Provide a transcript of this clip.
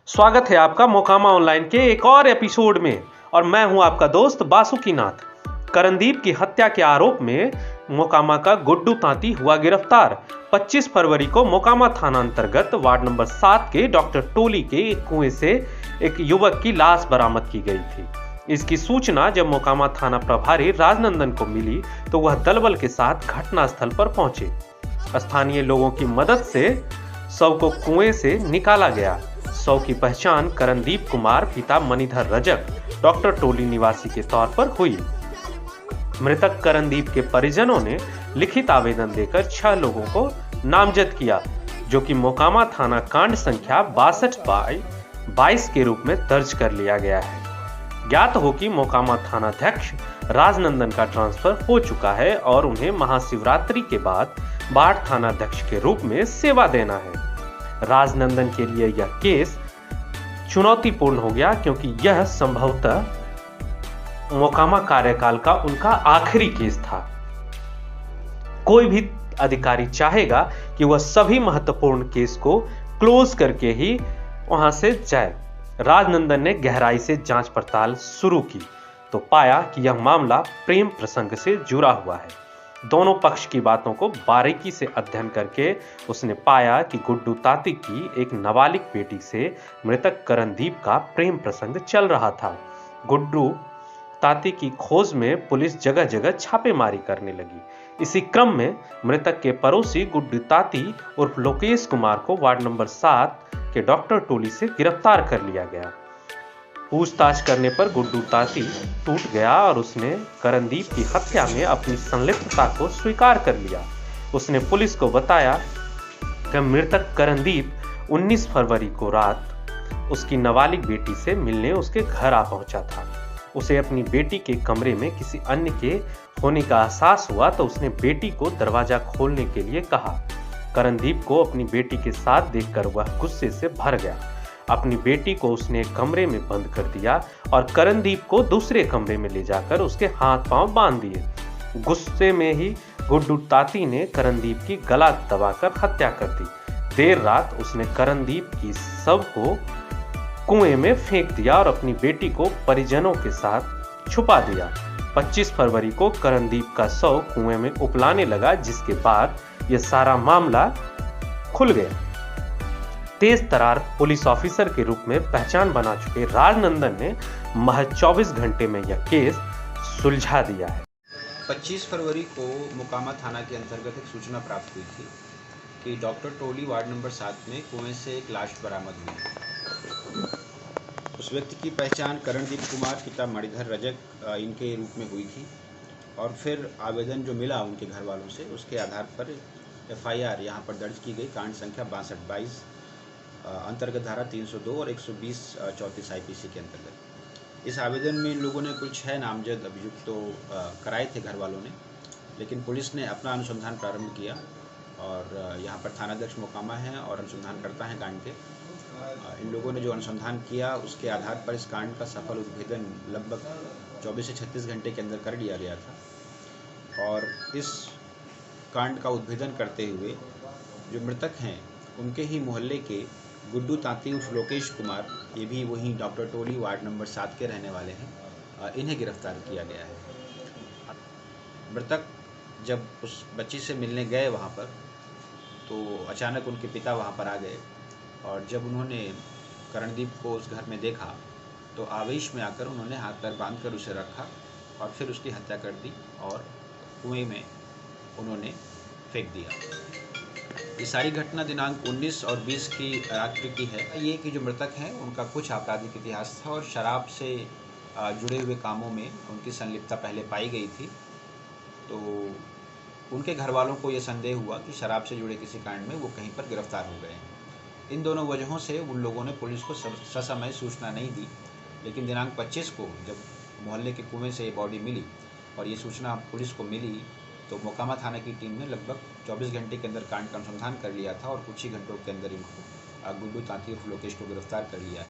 स्वागत है आपका मोकामा ऑनलाइन के एक और एपिसोड में। और मैं हूं आपका दोस्त बासुकीनाथ। करणदीप की हत्या के आरोप में मोकामा का गुड्डू तांती हुआ गिरफ्तार। 25 फरवरी को मोकामा थाना अंतर्गत वार्ड नंबर 7 के डॉक्टर टोली के एक कुएं से एक युवक की लाश बरामद की गई थी। इसकी सूचना जब मोकामा थाना प्रभारी राजनंदन को मिली तो वह दलबल के साथ घटनास्थल पर पहुंचे। स्थानीय लोगों की मदद से शव को कुएं से निकाला गया। शव की पहचान करणदीप कुमार पिता मणिधर रजक डॉक्टर टोली निवासी के तौर पर हुई। मृतक करणदीप के परिजनों ने लिखित आवेदन देकर 6 लोगों को नामजद किया, जो कि मोकामा थाना कांड संख्या 62/22 के रूप में दर्ज कर लिया गया है। ज्ञात हो कि मोकामा थानाध्यक्ष राजनंदन का ट्रांसफर हो चुका है और उन्हें महाशिवरात्रि के बाद बाढ़ थानाध्यक्ष के रूप में सेवा देना है। राजनंदन के लिए यह केस चुनौतीपूर्ण हो गया, क्योंकि यह संभवतः मोकामा कार्यकाल का उनका आखिरी केस था। कोई भी अधिकारी चाहेगा कि वह सभी महत्वपूर्ण केस को क्लोज करके ही वहां से जाए। राजनंदन ने गहराई से जांच पड़ताल शुरू की तो पाया कि यह मामला प्रेम प्रसंग से जुड़ा हुआ है। दोनों पक्ष की बातों को बारीकी से अध्ययन करके उसने पाया कि गुड्डू तांती की एक नाबालिग बेटी से मृतक करणदीप का प्रेम प्रसंग चल रहा था। गुड्डू तांती की खोज में पुलिस जगह जगह छापेमारी करने लगी। इसी क्रम में मृतक के पड़ोसी गुड्डू तांती उर्फ लोकेश कुमार को वार्ड नंबर 7 के डॉक्टर टोली से गिरफ्तार कर लिया गया। पूछताछ करने पर गुड्डू तांती टूट गया और उसने करणदीप की हत्या में अपनी संलिप्तता को स्वीकार कर लिया। उसने पुलिस को बताया कि मृतक करणदीप 19 फरवरी को रात उसकी नाबालिग बेटी से मिलने उसके घर आ पहुंचा था। उसे अपनी बेटी के कमरे में किसी अन्य के होने का एहसास हुआ तो उसने बेटी को दरवाजा खोलने के लिए कहा। करणदीप को अपनी बेटी के साथ देखकर वह गुस्से से भर गया। अपनी बेटी को उसने कमरे में बंद कर दिया और करणदीप को दूसरे कमरे में ले जाकर उसके हाथ पांव बांध दिए। गुस्से में ही गुड्डू तांती ने करणदीप की गला दबाकर हत्या कर दी। देर रात उसने करणदीप की शव को कुएं में फेंक दिया और अपनी बेटी को परिजनों के साथ छुपा दिया। 25 फरवरी को करणदीप का शव कुएं में उपलाने लगा, जिसके बाद यह सारा मामला खुल गया। तेज तरार पुलिस ऑफिसर के रूप में पहचान बना चुके राजनंदन ने महज 24 घंटे में यह केस सुलझा दिया है। 25 फरवरी को मोकामा थाना के अंतर्गत एक सूचना प्राप्त हुई थी कि डॉक्टर टोली वार्ड नंबर 7 में कुएं से एक लाश बरामद हुई है। उस व्यक्ति की पहचान करणदीप कुमार पिता मणिधर रजक इनके रूप में हुई थी और फिर आवेदन जो मिला उनके घर वालों से, उसके आधार पर FIR यहाँ पर दर्ज की गई कांड संख्या 62/22 अंतर्गत धारा 302 और 120/34 IPC के अंतर्गत। इस आवेदन में इन लोगों ने कुल 6 नामजद अभियुक्त तो कराए थे घर वालों ने, लेकिन पुलिस ने अपना अनुसंधान प्रारंभ किया और यहाँ पर थानाध्यक्ष मोकामा हैं और अनुसंधानकर्ता हैं कांड के। इन लोगों ने जो अनुसंधान किया उसके आधार पर इस कांड का सफल उद्भेदन लगभग 24 से 36 घंटे के अंदर कर लिया गया था। और इस कांड का उद्भेदन करते हुए जो मृतक हैं उनके ही मोहल्ले के गुड्डू तांती उर्फ लोकेश कुमार, ये भी वहीं डॉक्टर टोली वार्ड नंबर 7 के रहने वाले हैं, इन्हें गिरफ्तार किया गया है। मृतक जब उस बच्ची से मिलने गए वहाँ पर तो अचानक उनके पिता वहाँ पर आ गए और जब उन्होंने करणदीप को उस घर में देखा तो आवेश में आकर उन्होंने हाथ पैर बांध कर उसे रखा और फिर उसकी हत्या कर दी और कुएं में उन्होंने फेंक दिया। ये सारी घटना दिनांक 19 और 20 की रात्रि की है। ये कि जो मृतक हैं उनका कुछ आपराधिक इतिहास था और शराब से जुड़े हुए कामों में उनकी संलिप्तता पहले पाई गई थी। तो उनके घर वालों को ये संदेह हुआ कि शराब से जुड़े किसी कांड में वो कहीं पर गिरफ्तार हो गए हैं। इन दोनों वजहों से उन लोगों ने पुलिस को ससमय सूचना नहीं दी, लेकिन दिनांक 25 को जब मोहल्ले के कुएं से ये बॉडी मिली और ये सूचना पुलिस को मिली तो मोकामा थाना की टीम ने लगभग 24 घंटे के अंदर कांड का अनुसंधान कर लिया था और कुछ ही घंटों के अंदर इनको गुड्डू तांती उर्फ लोकेश को गिरफ्तार कर लिया।